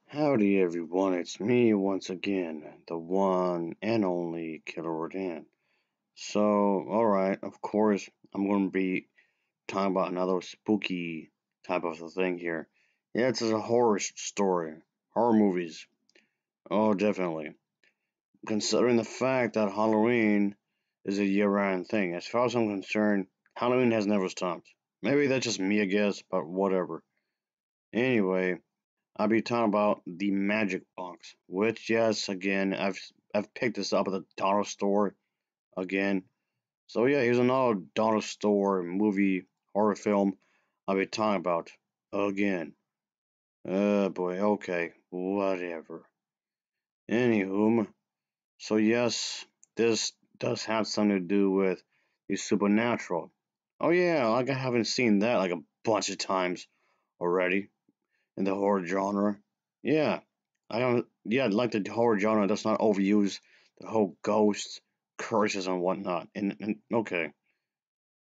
Howdy everyone, it's me once again, the one and only Killer Dan. So, alright, of course, I'm going to be talking about another spooky type of a thing here. Yeah, it's a horror story. Horror movies. Oh, definitely. Considering the fact that Halloween is a year-round thing, as far as I'm concerned, Halloween has never stopped. Maybe that's just me, I guess, but whatever. Anyway, I'll be talking about the Magic Box, which, yes, again, I've picked this up at the dollar store again. So yeah, here's another dollar store movie horror film I'll be talking about again. Boy, okay, whatever. Anywho, so yes, this does have something to do with the supernatural. Oh yeah, like I haven't seen that like a bunch of times already in the horror genre. Yeah, I don't. Yeah, like the horror genre does not overuse the whole ghosts, curses, and whatnot. And okay,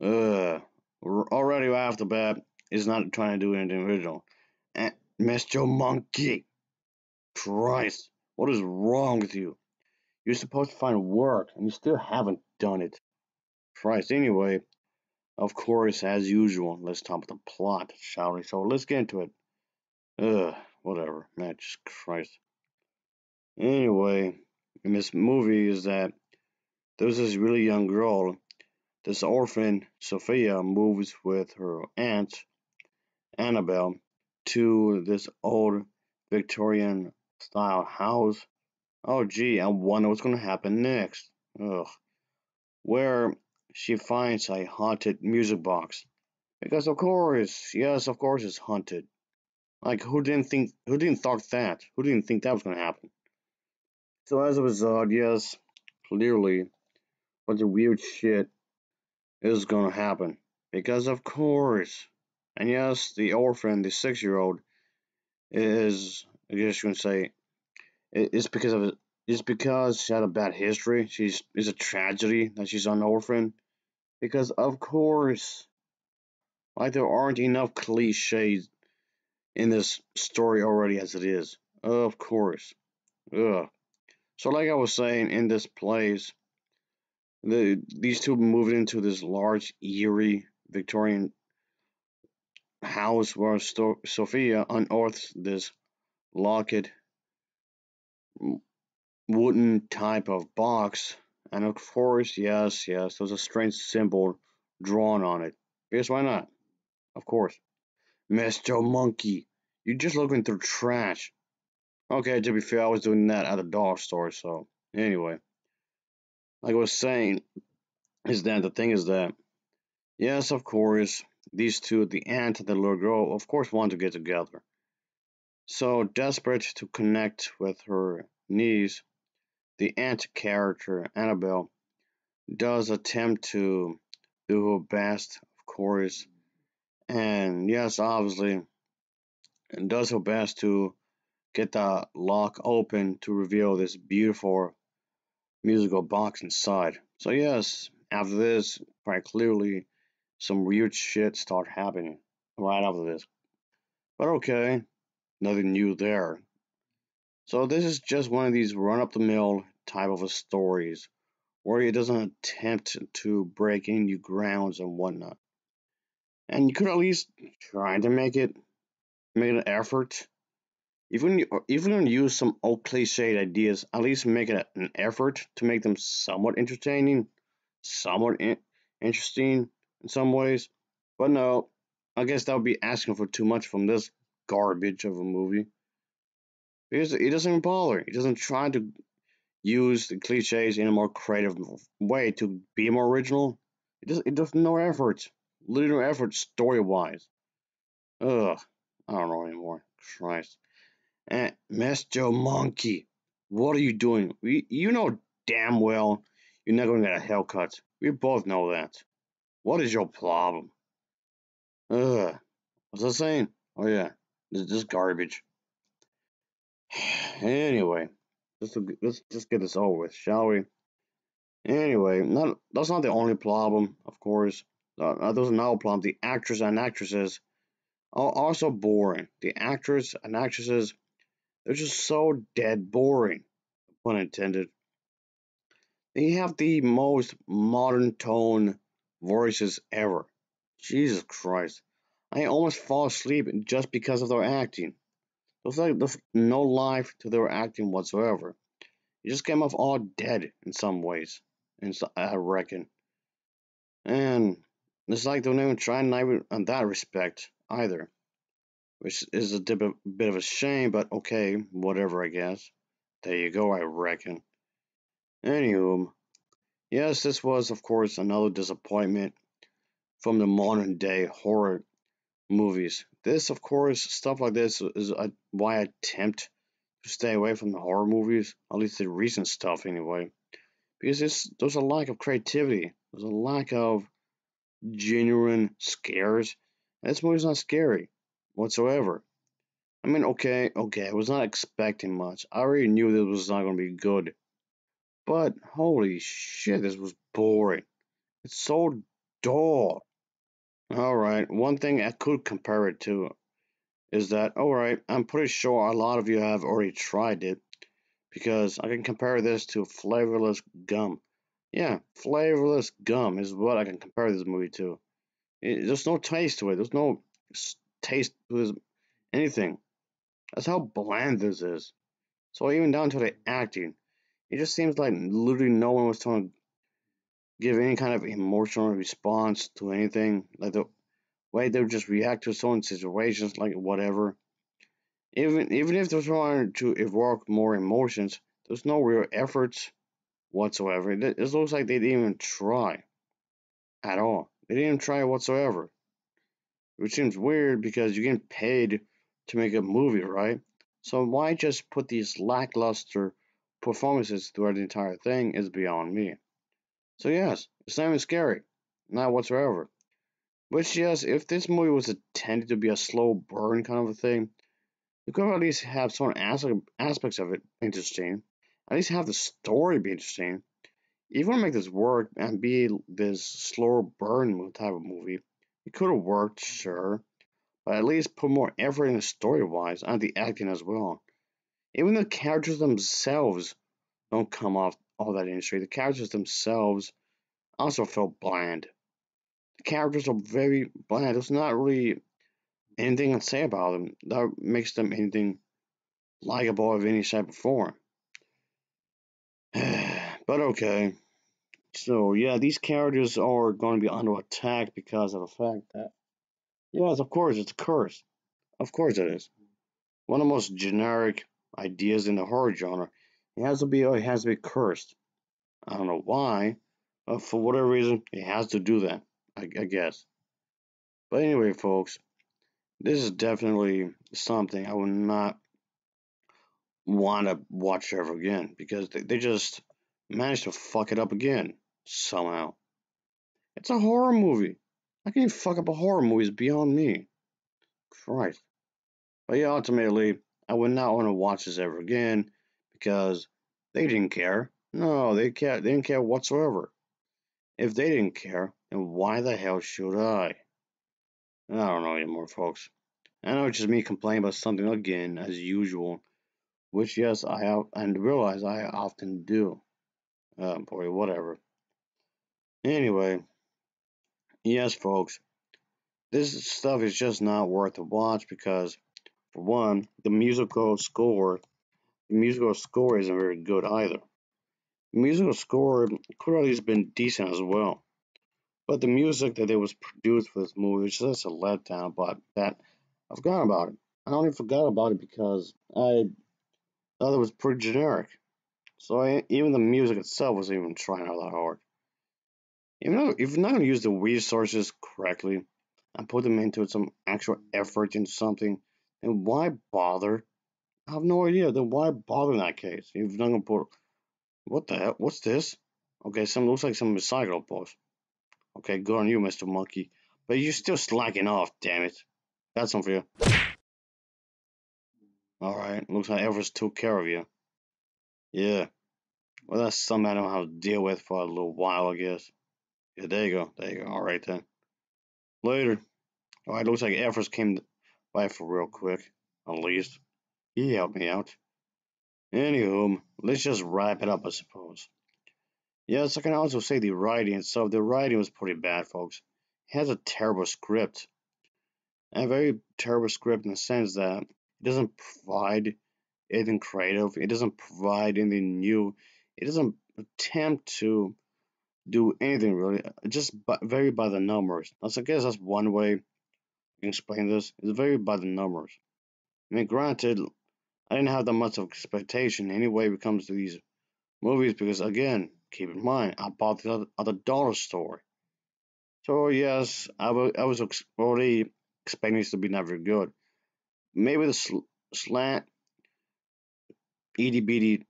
already right off the bat is not trying to do anything original. And Mr. Monkey, Christ, what is wrong with you? You're supposed to find work, and you still haven't done it. Christ. Anyway, of course, as usual, let's talk about the plot, shall we? So let's get into it. Whatever, man, just Christ. Anyway, in this movie is that there's this really young girl, this orphan, Sophia, moves with her aunt, Annabelle, to this old Victorian style house. Oh gee, I wonder what's gonna happen next. Ugh. Where she finds a haunted music box. Because of course, yes, of course it's haunted. Like who didn't thought that? Who didn't think that was gonna happen? So as a result, yes, clearly, bunch of weird shit is gonna happen. Because of course. And yes, the orphan, the 6-year-old, is I guess you can say it's because of it. It's because she had a bad history. It's a tragedy that she's an orphan. Because of course, like there aren't enough cliches in this story already as it is. Of course. Ugh. So like I was saying, in this place, these two moved into this large, eerie Victorian house where Sophia unearths this locked wooden type of box, and of course, yes, there's a strange symbol drawn on it. Because why not? Of course. Mr. Monkey, you're just looking through trash. Okay, to be fair, I was doing that at a dollar store, so anyway. Like I was saying, is that the thing is that, yes, of course, these two, the aunt and the little girl, of course, want to get together. So, desperate to connect with her niece, the aunt character, Annabelle, does attempt to do her best, of course, and yes, obviously, and does her best to get the lock open to reveal this beautiful musical box inside. So, yes, after this, quite clearly, some weird shit start happening right after this. But okay, nothing new there. So this is just one of these run-up-the-mill type of a stories where it doesn't attempt to break in new grounds and whatnot. And you could at least try to make an effort. Even use some old cliched ideas, at least make it an effort to make them somewhat entertaining, somewhat interesting in some ways. But no, I guess that would be asking for too much from this garbage of a movie. Because it doesn't even bother. It doesn't try to use the cliches in a more creative way to be more original. It does no effort. Little effort story wise. Ugh. I don't know anymore. Christ. And Mr. Monkey, what are you doing? You know damn well you're not going to get a haircut. We both know that. What is your problem? Ugh. What's I saying? Oh yeah, this garbage. Anyway, let's just get this over with, shall we? Anyway, that's not the only problem, of course. There's another problem. The actors and actresses are also boring. The actors and actresses, They're just so dead boring, pun intended. They have the most modern tone voices ever. Jesus Christ. I almost fall asleep just because of their acting. There's no life to their acting whatsoever. You just came off all dead in some ways, I reckon. And it's like they don't even try and even in that respect either, which is a bit of a shame, but okay, whatever, I guess. There you go, I reckon. Anywho, yes, this was, of course, another disappointment from the modern day horror movies. This, of course, stuff like this is why I attempt to stay away from the horror movies, at least the recent stuff anyway, because there's a lack of creativity, there's a lack of genuine scares. This movie's not scary whatsoever. I mean, okay, I was not expecting much. I already knew this was not going to be good, but holy shit, this was boring. It's so dull. Alright, one thing I could compare it to is that, alright, I'm pretty sure a lot of you have already tried it because I can compare this to flavorless gum. Yeah, flavorless gum is what I can compare this movie to. There's no taste to it, there's no taste to this, anything. That's how bland this is. So, even down to the acting, it just seems like literally no one was trying to give any kind of emotional response to anything. Like the way they would just react to certain situations, like whatever. Even if they're trying to evoke more emotions, there's no real efforts whatsoever. It looks like they didn't even try at all. They didn't even try whatsoever, which seems weird because you're getting paid to make a movie, right? So why just put these lackluster performances throughout the entire thing is beyond me. So yes, it's not even scary, not whatsoever. Which yes, if this movie was intended to be a slow burn kind of a thing, you could at least have some aspects of it interesting. At least have the story be interesting. If you want to make this work and be this slower burn type of movie, it could have worked, sure, but at least put more effort in the story wise and the acting as well. Even the characters themselves don't come off all that interesting. The characters themselves also felt bland. The characters are very bland. There's not really anything to say about them that makes them anything likable of any shape or form. But okay. So yeah, these characters are going to be under attack because of the fact that yes, of course, it's a curse. Of course it is. One of the most generic ideas in the horror genre. It has to be cursed. I don't know why, but for whatever reason, it has to do that. I guess. But anyway, folks, this is definitely something I would not want to watch ever again because they just managed to fuck it up again somehow. It's a horror movie. How can you fuck up a horror movie? Is beyond me. Christ. But yeah, ultimately, I would not want to watch this ever again because they didn't care. No, they didn't care whatsoever. If they didn't care, then why the hell should I? I don't know anymore, folks. I know it's just me complaining about something again, as usual, which yes, I have and realize I often do. Boy, whatever. Anyway, yes, folks, this stuff is just not worth the watch because, for one, the musical score isn't very good either. The musical score could have at least been decent as well, but the music that it was produced for this movie was just a letdown. But that I forgot about it. I only forgot about it because I thought it was pretty generic. So even the music itself wasn't even trying all that hard. Even though if you're not going to use the resources correctly and put them into some actual effort into something, then why bother? I have no idea. Then why bother in that case? If you're not going to put what the hell? What's this? Okay, some looks like some recycle post. Okay, good on you, Mr. Monkey. But you're still slacking off, damn it. That's unfair. Alright, looks like Everest took care of you. Yeah, well, that's something I don't have to deal with for a little while, I guess. Yeah, there you go. There you go. Alright then. Later. Alright, looks like Everest came by for real quick, at least. He helped me out. Anywho, let's just wrap it up, I suppose. Yes, I can also say the writing. So the writing was pretty bad, folks. It has a terrible script. A very terrible script in the sense that it doesn't provide anything creative. It doesn't provide anything new. It doesn't attempt to do anything really. Just very by the numbers. I guess that's one way I can explain this. It's very by the numbers. I mean, granted, I didn't have that much of expectation anyway when it comes to these movies because, again, keep in mind, I bought it at the dollar store. So, yes, I was already expecting this to be never good. Maybe the slant, itty bitty,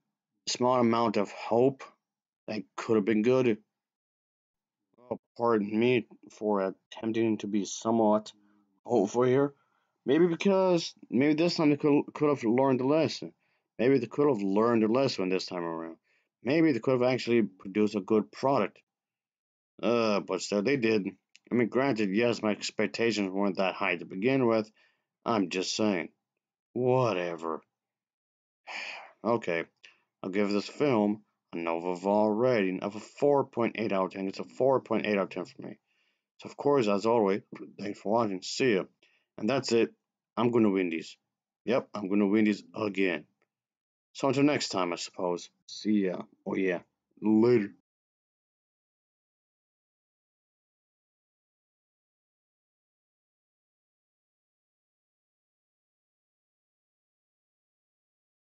small amount of hope that could have been good. Oh, pardon me for attempting to be somewhat hopeful here. Maybe because maybe this time they could have learned the lesson. Maybe they could have learned the lesson this time around. Maybe they could have actually produced a good product. But still they did. I mean, granted, yes, my expectations weren't that high to begin with. I'm just saying. Whatever. Okay, I'll give this film an overall rating of a 4.8 out of 10. It's a 4.8 out of 10 for me. So, of course, as always, thanks for watching. See ya. And that's it. I'm going to win these. Yep, I'm going to win these again. So, until next time, I suppose. See ya. Oh, yeah. Later.